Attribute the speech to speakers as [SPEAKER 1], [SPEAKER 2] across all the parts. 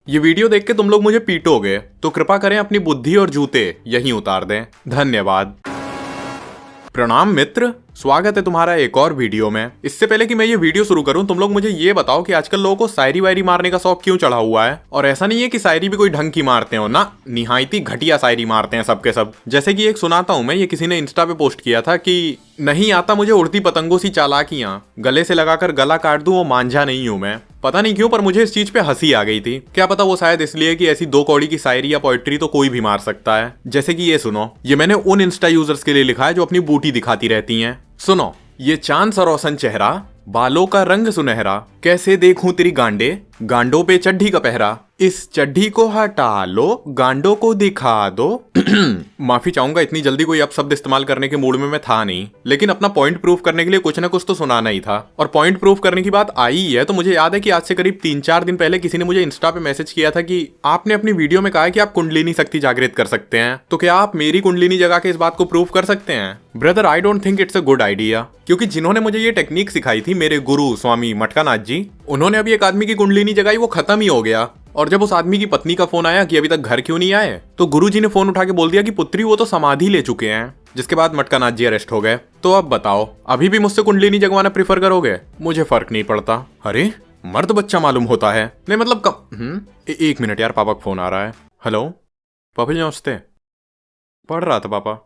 [SPEAKER 1] ये वीडियो देख के तुम लोग मुझे पीटोगे तो कृपा करें अपनी बुद्धि और जूते यहीं उतार दें। धन्यवाद। प्रणाम मित्र, स्वागत है तुम्हारा एक और वीडियो में। इससे पहले कि मैं ये वीडियो शुरू करूं, तुम लोग मुझे ये बताओ कि आजकल लोगों को शायरी वायरी मारने का शौक क्यों चढ़ा हुआ है। और ऐसा नहीं है कि शायरी भी कोई ढंग की मारते हो ना, निहायती घटिया शायरी मारते हैं सबके सब। जैसे कि एक सुनाता हूं मैं, ये किसी ने इंस्टा पे पोस्ट किया था कि नहीं आता मुझे उड़ती पतंगों सी चालाकियां, गले से लगाकर गला काट दूं वो मांझा नहीं हूं मैं। पता नहीं क्यों पर मुझे इस चीज पे हंसी आ गई थी। क्या पता वो शायद इसलिए कि ऐसी 2 कौड़ी की शायरी या पोइट्री तो कोई भी मार सकता है। जैसे कि ये सुनो, ये मैंने उन इंस्टा यूजर्स के लिए लिखा है जो अपनी बूटी दिखाती रहती हैं। सुनो, ये चांद सा रोशन चेहरा, बालों का रंग सुनहरा, कैसे देखूं तेरी गांडे, गांडों पे चड्ढी का पहरा, इस चड्ढी को हटा लो, गांडों को दिखा दो। माफी चाहूंगा, इतनी जल्दी कोई अपशब्द इस्तेमाल करने के मूड में मैं था नहीं, लेकिन अपना पॉइंट प्रूफ करने के लिए कुछ ना कुछ तो सुनाना ही था। और पॉइंट प्रूफ करने की बात आई है तो मुझे याद है कि आज से करीब 3-4 दिन पहले किसी ने मुझे इंस्टा पे मैसेज किया था कि आपने अपनी वीडियो में कहा है कि आप कुंडलिनी शक्ति जागृत कर सकते हैं, तो क्या आप मेरी कुंडलिनी जगा के इस बात को प्रूफ कर सकते हैं? Brother, I don't think it's a good idea, क्योंकि जिन्होंने मुझे ये टेक्निक सिखाई थी, मेरे गुरु स्वामी मटकानाथ जी, उन्होंने अभी एक आदमी की कुंडलिनी जगाई, वो खत्म ही हो गया। और जब उस आदमी की पत्नी का फोन आया कि अभी तक घर क्यों नहीं आए, तो गुरुजी ने फोन उठा के बोल दिया कि पुत्री वो तो समाधि ले चुके हैं। जिसके बाद मटकानाथ जी अरेस्ट हो गए। तो अब बताओ, अभी भी मुझसे कुंडलिनी जगवाना प्रीफर करोगे? मुझे फर्क नहीं पड़ता। अरे मर्द बच्चा मालूम होता है। नहीं मतलब कम। एक मिनट यार, पापा का फोन आ रहा है। हेलो पापा जी, नमस्ते। पढ़ रहा था पापा।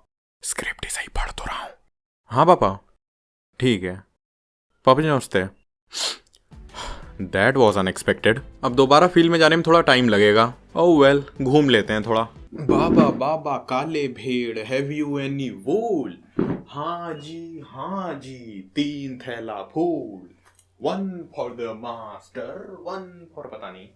[SPEAKER 1] स्क्रिप्ट ही सही पढ़ तो रहा हूँ। हाँ पापा ठीक है। पापा जी नमस्ते। That was unexpected। अब दोबारा फील्ड में जाने में थोड़ा टाइम लगेगा। Oh well, घूम लेते हैं थोड़ा। बाबा बाबा काले भेड़, हैव यू एनी वूल? हाँ जी 3 थैला फूल, 1 फॉर द मास्टर, 1 फॉर पता नहीं।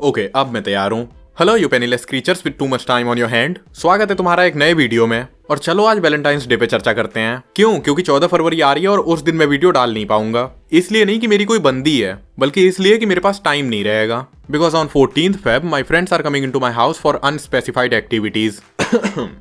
[SPEAKER 1] ओके, अब मैं तैयार हूँ। Hello you penniless creatures with too much time on your hand, स्वागत है तुम्हारा एक नए वीडियो में। और चलो आज वैलेंटाइंस डे पे चर्चा करते हैं। क्यों? क्योंकि 14 फरवरी आ रही है और उस दिन मैं वीडियो डाल नहीं पाऊंगा। इसलिए नहीं कि मेरी कोई बंदी है, बल्कि इसलिए कि मेरे पास टाइम नहीं रहेगा। Because on 14th Feb my friends are coming into my house for unspecified activities.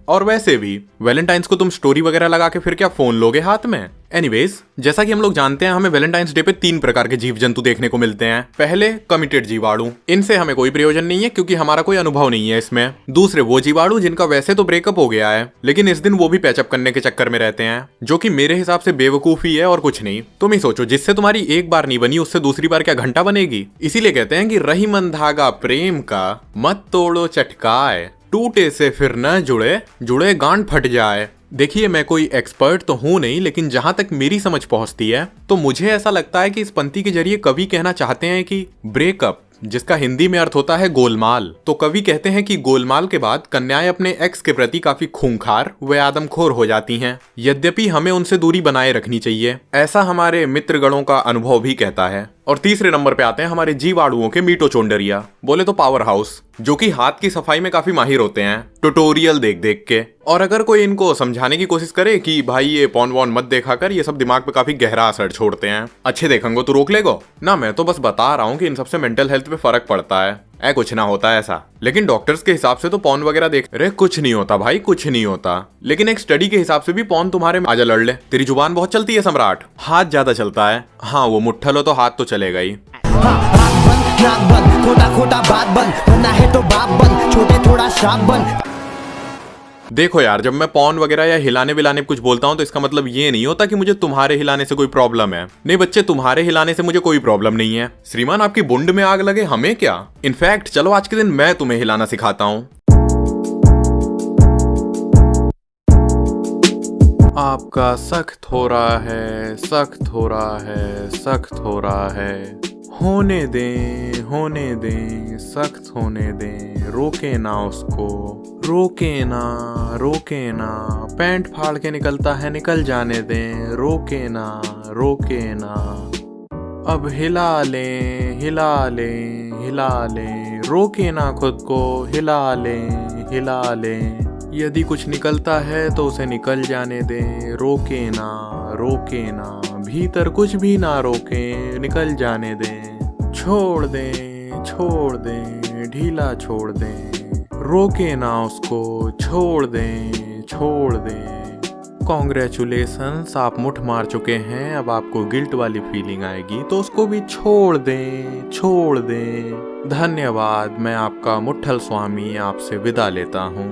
[SPEAKER 1] और वैसे भी वैलेंटाइंस को तुम स्टोरी वगैरह लगा के फिर क्या फोन लोगे हाथ में? एनीवेज, जैसा कि हम लोग जानते हैं, हमें वैलेंटाइंस डे पे 3 प्रकार के जीव जंतु देखने को मिलते हैं। पहले कमिटेड जीवाणु, इनसे हमें कोई प्रयोजन नहीं है क्योंकि हमारा कोई अनुभव नहीं है इसमें। दूसरे वो जीवाणु जिनका वैसे तो ब्रेकअप हो गया है, लेकिन इस दिन वो भी पैचअप करने के चक्कर में रहते हैं, जो कि मेरे हिसाब से बेवकूफी है और कुछ नहीं। तुम ही सोचो, जिससे तुम्हारी एक बार नहीं बनी उससे दूसरी बार क्या घंटा बनेगी? इसीलिए कहते हैं कि रही मन धागा प्रेम का, मत तोड़ो चटकाए, टूटे से फिर न जुड़े, जुड़े गांठ फट जाए। देखिए, मैं कोई एक्सपर्ट तो हूं नहीं, लेकिन जहां तक मेरी समझ पहुंचती है तो मुझे ऐसा लगता है कि इस पंक्ति के जरिए कवि कहना चाहते हैं कि ब्रेकअप, जिसका हिंदी में अर्थ होता है गोलमाल, तो कवि कहते हैं कि गोलमाल के बाद कन्याएं अपने एक्स के प्रति काफी खूंखार व आदमखोर हो जाती हैं। यद्यपि हमें उनसे दूरी बनाए रखनी चाहिए, ऐसा हमारे मित्रगणों का अनुभव भी कहता है। और तीसरे नंबर पे आते हैं हमारे जीवाणुओं के मीटोचोंडरिया, बोले तो पावर हाउस, जो कि हाथ की सफाई में काफी माहिर होते हैं ट्यूटोरियल देख देख के। और अगर कोई इनको समझाने की कोशिश करे कि भाई ये पॉन वॉन मत देखा कर, ये सब दिमाग पे काफी गहरा असर छोड़ते हैं। अच्छे देखेंगे तो रोक लेगो ना, मैं तो बस बता रहा हूँ कि इन सबसे मेंटल हेल्थ पे फर्क पड़ता है। कुछ ना होता है ऐसा, लेकिन डॉक्टर्स के हिसाब से तो पॉन वगैरह देख रहे, कुछ नहीं होता भाई, कुछ नहीं होता। लेकिन एक स्टडी के हिसाब से भी पॉन तुम्हारे आजा लड़ ले। तेरी जुबान बहुत चलती है सम्राट, हाथ ज्यादा चलता है। हाँ, वो मुट्ठल हो तो हाथ तो चलेगा ही। खोटा बात बंद, वरना है तो बाप बंद, छोटे थोड़ा शाप बंद। देखो यार, जब मैं पॉन वगैरह या हिलाने विलाने कुछ बोलता हूँ तो इसका मतलब ये नहीं होता कि मुझे तुम्हारे हिलाने से कोई प्रॉब्लम है। नहीं बच्चे, तुम्हारे हिलाने से मुझे कोई प्रॉब्लम नहीं है। श्रीमान, आपकी बुंड में आग लगे हमें क्या। इनफैक्ट चलो आज के दिन मैं तुम्हें हिलाना सिखाता हूँ। आपका सख्त हो रहा है, सख्त हो रहा है, सख्त हो रहा है, होने दें, सख्त होने दें, रोके ना उसको, रोके ना, पैंट फाड़ के निकलता है, निकल जाने दें, रोके ना, अब हिला लें, रोके ना खुद को, हिला लें, यदि कुछ निकलता है तो उसे निकल जाने दें, रोके ना, भीतर कुछ भी ना रोके, निकल जाने दें, छोड़ दें, ढीला छोड़ दें, रोके ना उसको, छोड़ दें, कॉन्ग्रेचुलेशंस, आप मुठ मार चुके हैं। अब आपको गिल्ट वाली फीलिंग आएगी तो उसको भी छोड़ दें, छोड़ दें। धन्यवाद, मैं आपका मुट्ठल स्वामी आपसे विदा लेता हूँ।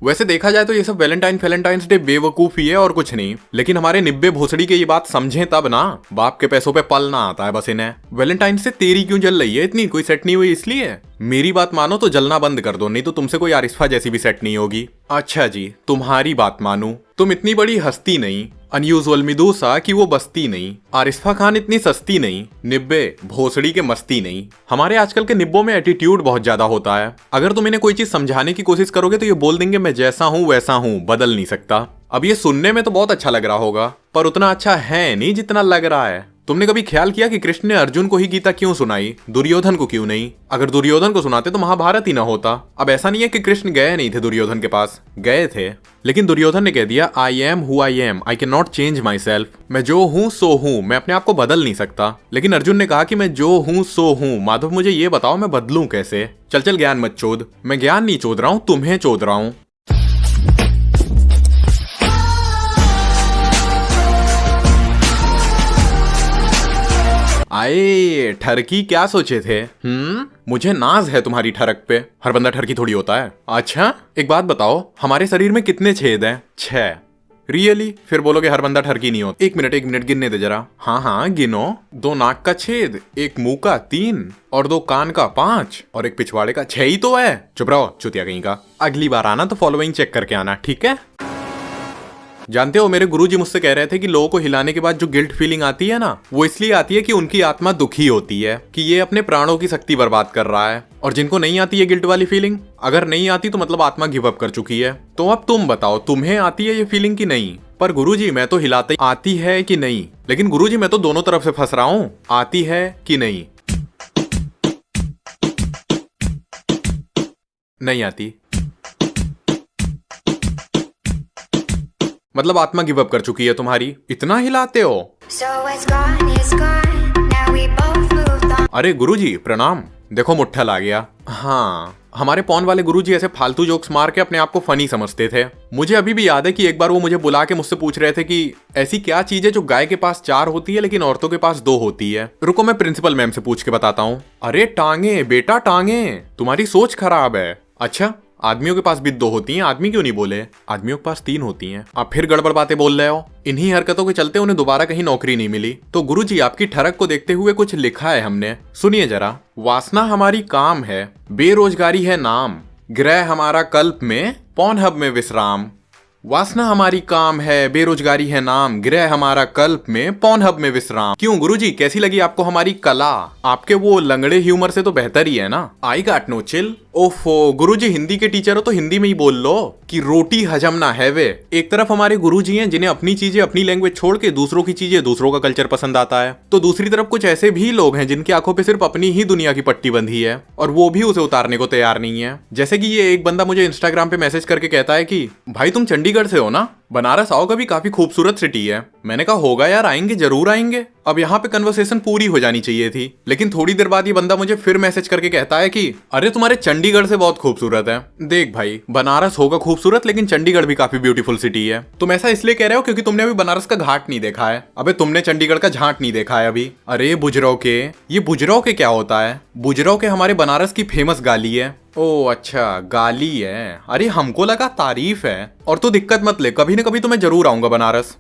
[SPEAKER 1] वैसे देखा जाए तो ये सब वैलेंटाइंस डे बेवकूफी है और कुछ नहीं, लेकिन हमारे निब्बे भोसड़ी के ये बात समझें तब ना। बाप के पैसों पे पलना आता है बस इन्हें। वैलेंटाइन से तेरी क्यों जल रही है इतनी, कोई सेट नहीं हुई इसलिए? मेरी बात मानो तो जलना बंद कर दो, नहीं तो तुमसे कोई आरिस्फा जैसी भी सेट नहीं होगी। अच्छा जी, तुम्हारी बात मानू, तुम इतनी बड़ी हस्ती नहीं, अनयूजुअल मिदूसा कि वो बस्ती नहीं, आरिस्फा खान इतनी सस्ती नहीं, निब्बे भोसड़ी के मस्ती नहीं। हमारे आजकल के निब्बों में एटीट्यूड बहुत ज्यादा होता है। अगर तुम इन्हें कोई चीज समझाने की कोशिश करोगे तो ये बोल देंगे मैं जैसा हूँ वैसा हूँ, बदल नहीं सकता। अब ये सुनने में तो बहुत अच्छा लग रहा होगा, पर उतना अच्छा है नहीं जितना लग रहा है। तुमने कभी ख्याल किया कि कृष्ण ने अर्जुन को ही गीता क्यों सुनाई, दुर्योधन को क्यों नहीं? अगर दुर्योधन को सुनाते तो महाभारत ही ना होता। अब ऐसा नहीं है कि कृष्ण गए नहीं थे दुर्योधन के पास, गए थे, लेकिन दुर्योधन ने कह दिया I am who I am, I can not change my self. मैं जो हूँ सो हूँ, मैं अपने आप को बदल नहीं सकता। लेकिन अर्जुन ने कहा कि मैं जो हूँ सो हूँ, माधव मुझे ये बताओ मैं बदलूं कैसे? चल चल ज्ञान मत चोद। मैं ज्ञान नहीं चोद रहा हूँ, तुम्हें चोद रहा हूँ। आए ठरकी, क्या सोचे थे? मुझे नाज है तुम्हारी ठरक पे। हर बंदा ठरकी थोड़ी होता है। अच्छा एक बात बताओ, हमारे शरीर में कितने छेद हैं? 6। रियली? फिर बोलोगे हर बंदा ठरकी नहीं होता। एक मिनट गिनने दे जरा। हाँ गिनो। 2 नाक का छेद, 1 मुंह का 3, और 2 कान का 5, और 1 पिछवाड़े का 6 ही तो है। चुप रहो चुतिया कहीं का। अगली बार आना तो फॉलोइंग चेक करके आना, ठीक है? जानते हो मेरे गुरुजी मुझसे कह रहे थे कि लोगों को हिलाने के बाद जो गिल्ट फीलिंग आती है ना, वो इसलिए आती है कि उनकी आत्मा दुखी होती है कि ये अपने प्राणों की शक्ति बर्बाद कर रहा है। और जिनको नहीं आती है गिल्ट वाली फीलिंग, अगर नहीं आती तो मतलब आत्मा गिव अप कर चुकी है। तो अब तुम बताओ, तुम्हें आती है ये फीलिंग की नहीं? पर गुरुजी मैं तो हिलाते आती है कि नहीं? लेकिन गुरुजी मैं तो दोनों तरफ से फंस रहा हूँ, आती है कि नहीं? नहीं आती, मतलब आत्मा गिव अप कर चुकी है तुम्हारी। इतना हिलाते हो? अरे गुरुजी प्रणाम। देखो मुट्ठल आ गया। हाँ, हमारे पौन वाले गुरुजी ऐसे फालतू जोक्स मार के अपने आप को फनी समझते थे। मुझे अभी भी याद है कि एक बार वो मुझे बुला के मुझसे पूछ रहे थे कि ऐसी क्या चीज है जो गाय के पास 4 होती है लेकिन औरतों के पास 2 होती है। रुको मैं प्रिंसिपल मैम से पूछ के बताता हूँ। अरे टांगे बेटा टांगे, तुम्हारी सोच खराब है। अच्छा आदमियों के पास भी 2 होती हैं, आदमी क्यों नहीं बोले? आदमियों के पास 3 होती हैं। आप फिर गड़बड़ बातें बोल रहे हो। इन्हीं हरकतों के चलते उन्हें दोबारा कहीं नौकरी नहीं मिली। तो गुरुजी आपकी ठरक को देखते हुए कुछ लिखा है हमने, सुनिए जरा। वासना हमारी काम है, बेरोजगारी है नाम, ग्रह हमारा कल्प में, पॉर्नहब में विश्राम। वासना हमारी काम है, बेरोजगारी है नाम, गृह हमारा कल्प में, पॉर्नहब में विश्राम। क्यों गुरुजी कैसी लगी आपको हमारी कला? आपके वो लंगड़े ह्यूमर से तो बेहतर ही है ना। I got no chill. ओफो गुरुजी हिंदी के टीचर हो तो हिंदी में ही बोल लो कि रोटी हजम ना है वे। एक तरफ हमारे गुरुजी हैं जिन्हें अपनी चीजें अपनी लैंग्वेज छोड़ के दूसरों की चीजें दूसरों का कल्चर पसंद आता है, तो दूसरी तरफ कुछ ऐसे भी लोग हैं जिनकी आंखों पे सिर्फ अपनी ही दुनिया की पट्टी बंधी है और वो भी उसे उतारने को तैयार नहीं है। जैसे कि ये एक बंदा मुझे इंस्टाग्राम पे मैसेज करके कहता है कि भाई तुम चंडीगढ़ से हो ना, बनारस आओ कभी, काफी खूबसूरत सिटी है। मैंने कहा होगा यार, आएंगे जरूर आएंगे। अब यहाँ पे कन्वर्सेशन पूरी हो जानी चाहिए थी, लेकिन थोड़ी देर बाद ये बंदा मुझे फिर मैसेज करके कहता है कि अरे तुम्हारे चंडीगढ़ से बहुत खूबसूरत है। देख भाई, बनारस होगा खूबसूरत लेकिन चंडीगढ़ भी काफी ब्यूटीफुल सिटी है। तुम ऐसा इसलिए कह रहे हो क्योंकि तुमने अभी बनारस का घाट नहीं देखा है। अबे तुमने चंडीगढ़ का झांट नहीं देखा है अभी। अरे बुजरौ के, ये बुजरौ के क्या होता है? बुजरौ के हमारे बनारस की फेमस गाली है। ओ अच्छा गाली है, अरे हमको लगा तारीफ है। और तू दिक्कत मत ले, कभी न कभी तो मैं जरूर आऊंगा बनारस।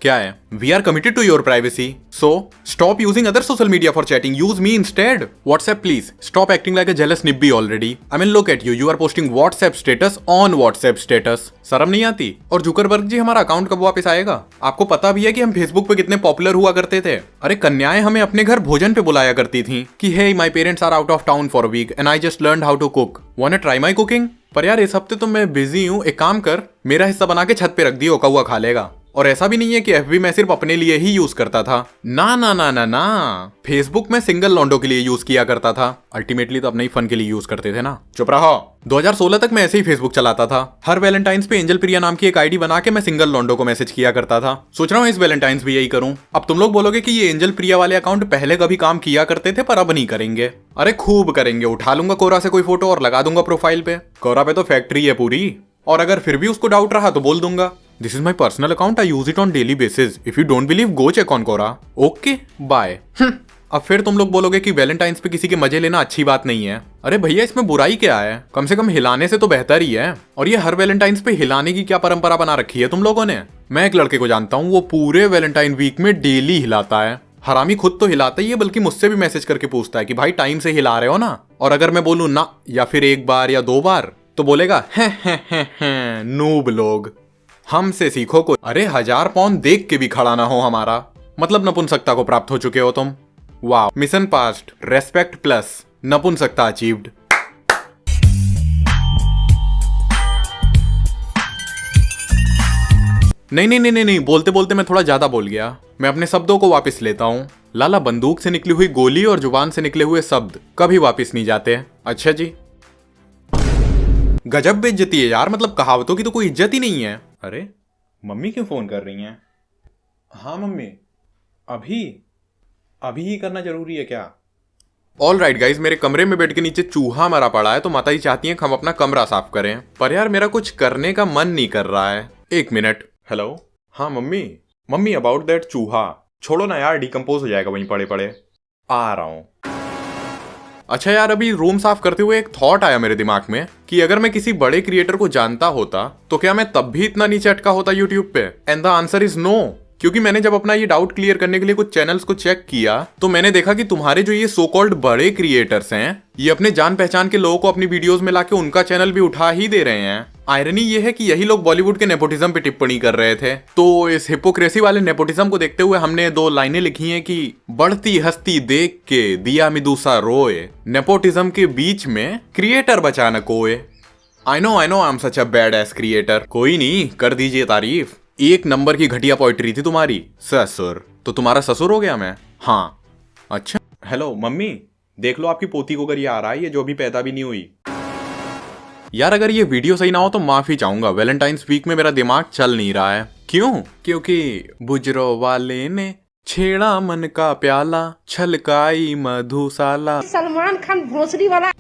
[SPEAKER 1] क्या है? We are committed to your privacy, so stop using other social media for chatting, use me instead. WhatsApp please stop acting like a jealous निब्बी already. I mean look at you, you are posting WhatsApp status on WhatsApp status. शर्म नहीं आती? और Zuckerberg जी हमारा account कब वापस आएगा? आपको पता भी है कि हम फेसबुक पे कितने पॉपुलर हुआ करते थे। अरे कन्याएं हमें अपने घर भोजन पे बुलाया करती थी कि hey my parents are out of town for a weekend I just learned how to cook, want to try my cooking? पर यार इस हफ्ते तो मैं बिजी हूँ, एक काम कर मेरा हिस्सा बना के छत पे रख दियो, कौवा खा लेगा। और ऐसा भी नहीं है कि एफबी मैं सिर्फ अपने लिए ही यूज करता था, ना ना ना ना ना, फेसबुक में सिंगल लॉन्डो के लिए यूज किया करता था। अल्टीमेटली तो अपने ही फन के लिए यूज करते थे ना। चुप रहो। 2016 तक मैं ऐसे ही फेसबुक चलाता था। हर वैलेंटाइंस पे एंजल प्रिया नाम की एक आईडी बना के मैं सिंगल लॉन्डो को मैसेज किया करता था। सोच रहा हूँ इस वैलेंटाइंस भी यही करूँ। अब तुम लोग बोलोगे कि ये एंजल प्रिया वाले अकाउंट पहले कभी काम किया करते थे पर अब नहीं करेंगे। अरे खूब करेंगे, उठा लूंगा कोरा से कोई फोटो और लगा दूंगा प्रोफाइल पे। कोरा पे तो फैक्ट्री है पूरी, और अगर फिर भी उसको डाउट रहा तो बोल दूंगा this is my personal account, I use it on daily basis. If you don't believe go check on Quora. Okay bye. अब फिर तुम लोग बोलोगे कि वैलेंटाइंस पे किसी के मजे लेना अच्छी बात नहीं है। अरे भैया इसमें बुराई क्या है, कम से कम हिलाने से तो बेहतर ही है। और ये हर वैलेंटाइंस पे हिलाने की क्या परंपरा बना रखी है तुम लोगों ने। मैं एक लड़के को जानता हूँ, वो पूरे वैलेंटाइन वीक में डेली हिलाता है। हरामी खुद तो हिलाता ही है, बल्कि मुझसे भी मैसेज करके पूछता है कि भाई टाइम से हिला रहे हो ना। और अगर मैं बोलूँ ना, या फिर एक बार या 2 बार, तो बोलेगा हैं नूब लोग, हमसे सीखो को। अरे 1000 पाउंड देख के भी खड़ा ना हो हमारा, मतलब नपुंसकता को प्राप्त हो चुके हो तुम। वाह, मिशन पास्ट, रेस्पेक्ट प्लस, नपुंसकता अचीव्ड। नहीं, बोलते बोलते मैं थोड़ा ज्यादा बोल गया। मैं अपने शब्दों को वापस लेता हूँ। लाला, बंदूक से निकली हुई गोली और जुबान से निकले हुए शब्द कभी वापस नहीं जाते। अच्छा जी, गजब बेइज्जती है यार, मतलब कहावतों की तो कोई इज्जत ही नहीं है। अरे मम्मी क्यों फोन कर रही हैं? हाँ मम्मी, अभी ही करना जरूरी है क्या? ऑल राइट गाइज, मेरे कमरे में बेड के नीचे चूहा मरा पड़ा है, तो माता जी चाहती हैं कि हम अपना कमरा साफ करें। पर यार मेरा कुछ करने का मन नहीं कर रहा है। 1 मिनट। हेलो, हाँ मम्मी अबाउट दैट चूहा, छोड़ो ना यार, डिकम्पोज हो जाएगा वहीं पड़े पड़े। आ रहा हूँ। अच्छा यार, अभी रूम साफ करते हुए एक थॉट आया मेरे दिमाग में कि अगर मैं किसी बड़े क्रिएटर को जानता होता तो क्या मैं तब भी इतना नीचे अटका होता यूट्यूब पे? And the answer is no. क्योंकि मैंने जब अपना ये डाउट क्लियर करने के लिए कुछ चैनल्स को चेक किया तो मैंने देखा कि तुम्हारे जो ये सो कॉल्ड बड़े क्रिएटर्स हैं, ये अपने जान पहचान के लोगों को अपनी वीडियोस में लाके उनका चैनल भी उठा ही दे रहे हैं। आयरनी ये है कि यही लोग बॉलीवुड के नेपोटिज्म पे टिप्पणी कर रहे थे। तो इस हिपोक्रेसी वाले नेपोटिज्म को देखते हुए हमने 2 लाइनें लिखी हैं कि बढ़ती हस्ती देख के दिया मिदुसा रोए, नेपोटिज्म के बीच में क्रिएटर बचा न कोए। I know I am such a bad S creator. कोई नहीं, कर दीजिए तारीफ। 1 नंबर की घटिया पोइट्री थी तुम्हारी। ससुर तो तुम्हारा ससुर हो गया मैं? हाँ। अच्छा, हेलो मम्मी, देख लो आपकी पोती को अगर ये आ रहा है, ये जो भी पैदा भी नहीं हुई। यार अगर ये वीडियो सही ना हो तो माफी चाहूंगा, वैलेंटाइंस वीक में मेरा दिमाग चल नहीं रहा है। क्यों? क्योंकि बुजरो वाले ने छेड़ा मन का प्याला, छलकाई मधुशाला।
[SPEAKER 2] सलमान खान भोसड़ी वाला।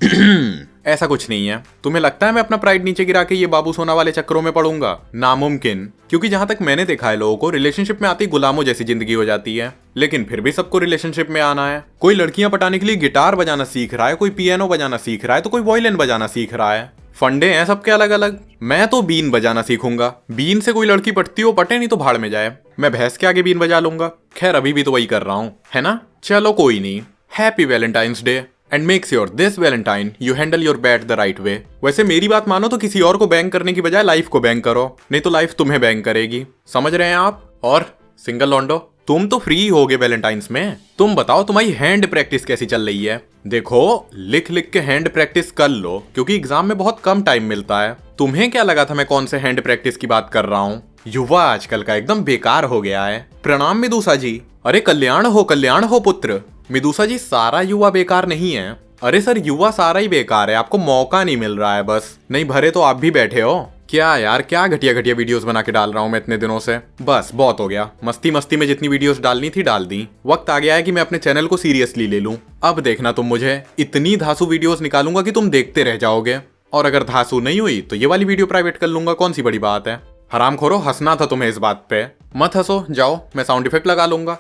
[SPEAKER 1] ऐसा कुछ नहीं है। तुम्हें लगता है मैं अपना प्राइड नीचे गिरा के ये बाबू सोना वाले चक्करों में पड़ूंगा? नामुमकिन। क्योंकि जहां तक मैंने देखा है, लोगों को रिलेशनशिप में आती गुलामों जैसी जिंदगी हो जाती है, लेकिन फिर भी सबको रिलेशनशिप में आना है। कोई लड़कियां पटाने के लिए गिटार बजाना सीख रहा है, कोई पियानो बजाना सीख रहा है, तो कोई वायलिन बजाना सीख रहा है। फंडे हैं सबके अलग अलग। मैं तो बीन बजाना सीखूंगा। बीन से कोई लड़की पटती हो पटे, नहीं तो भाड़ में जाए। मैं भैंस के आगे बीन बजा लूंगा। खैर अभी भी तो वही कर रहा हूँ, है ना? चलो कोई नहीं। Happy Valentine's day and make sure this Valentine you handle your bat the right way. वैसे मेरी बात मानो तो किसी और को बैंग करने की बजाय लाइफ को बैंग करो, नहीं तो लाइफ तुम्हें बैंग करेगी। समझ रहे हैं आप? और सिंगल लॉन्डो, तुम तो फ्री हो गए वैलेंटाइंस में। तुम बताओ तुम्हारी हैंड प्रैक्टिस कैसी चल रही है? देखो, लिख लिख के हैंड प्रैक्टिस कर लो, क्योंकि एग्जाम में बहुत कम टाइम मिलता है। तुम्हें क्या लगा था मैं कौन से हैंड प्रैक्टिस की बात कर रहा हूँ? युवा आजकल का एकदम बेकार हो गया है। प्रणाम मिदुसा जी। अरे कल्याण हो पुत्र। मिदुसा जी, सारा युवा बेकार नहीं है। अरे सर, युवा सारा ही बेकार है, आपको मौका नहीं मिल रहा है बस। नहीं भरे तो आप भी बैठे हो क्या? यार क्या घटिया घटिया वीडियोस बना के डाल रहा हूँ मैं इतने दिनों से। बस बहुत हो गया, मस्ती मस्ती में जितनी वीडियोस डालनी थी डाल दी। वक्त आ गया है कि मैं अपने चैनल को सीरियसली ले लूं। अब देखना तुम, मुझे इतनी धांसू वीडियोस निकालूंगा कि तुम देखते रह जाओगे। और अगर धांसू नहीं हुई तो ये वाली वीडियो प्राइवेट कर लूंगा, कौन सी बड़ी बात है। हरामखोरो, हंसना था तुम्हें इस बात पे। मत हंसो, जाओ, मैं साउंड इफेक्ट लगा लूंगा।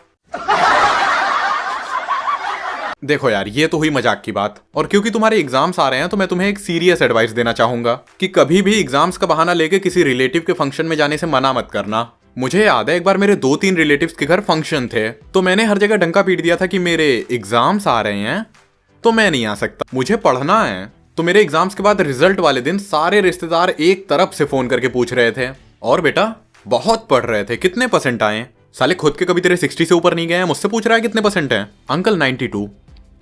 [SPEAKER 1] देखो यार, ये तो हुई मजाक की बात। और क्योंकि तुम्हारे एग्जाम्स आ रहे हैं तो मैं तुम्हें एक सीरियस एडवाइस देना चाहूंगा कि कभी भी एग्जाम्स का बहाना लेके किसी रिलेटिव के फंक्शन में जाने से मना मत करना। मुझे याद है एक बार मेरे 2-3 रिलेटिव्स के घर फंक्शन थे, तो मैंने हर जगह डंका पीट दिया था कि मेरे एग्जाम्स आ रहे हैं तो मैं नहीं आ सकता, मुझे पढ़ना है। तो मेरे एग्जाम्स के बाद रिजल्ट वाले दिन सारे रिश्तेदार एक तरफ से फोन करके पूछ रहे थे, और बेटा बहुत पढ़ रहे थे, कितने परसेंट आए? साले खुद के कभी तेरे 60 से ऊपर नहीं गए हैं, मुझसे पूछ रहा है कितने परसेंट है? अंकल 92।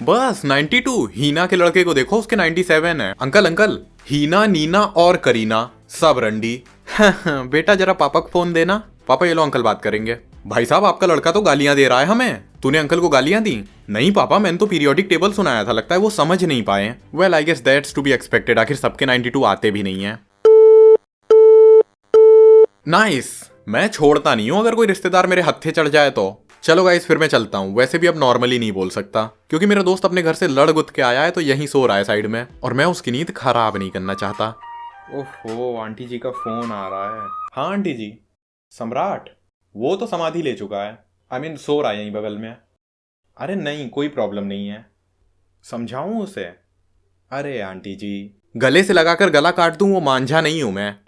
[SPEAKER 1] बस 92? हीना के लड़के को देखो, उसके 97 है। अंकल हीना, नीना और करीना सब रंडी। बेटा जरा पापा को फोन देना। पापा ये लो अंकल बात करेंगे। भाई साहब, आपका लड़का तो गालियां दे रहा है हमें। तूने अंकल को गालियां दी? नहीं पापा, मैंने तो पीरियोडिक टेबल सुनाया था, लगता है वो समझ नहीं पाए। Well I guess that's to be expected, आखिर सबके 92 आते भी नहीं है। नाइस, मैं छोड़ता नहीं हूं अगर कोई रिश्तेदार मेरे हत्थे चढ़ जाए तो। चलो गाइस, फिर मैं चलता हूँ। वैसे भी अब नॉर्मली नहीं बोल सकता, क्योंकि मेरा दोस्त अपने घर से लड़ गुत के आया है तो यहीं सो रहा है साइड में, और मैं उसकी नींद खराब नहीं करना चाहता। ओहो, आंटी जी का फोन आ रहा है। हाँ आंटी जी। सम्राट? वो तो समाधि ले चुका है। आई मीन सो रहा है यहीं बगल में। अरे नहीं, कोई प्रॉब्लम नहीं है। समझाऊं उसे? अरे आंटी जी, गले से लगाकर गला काट दूं वो मांझा नहीं हूं मैं।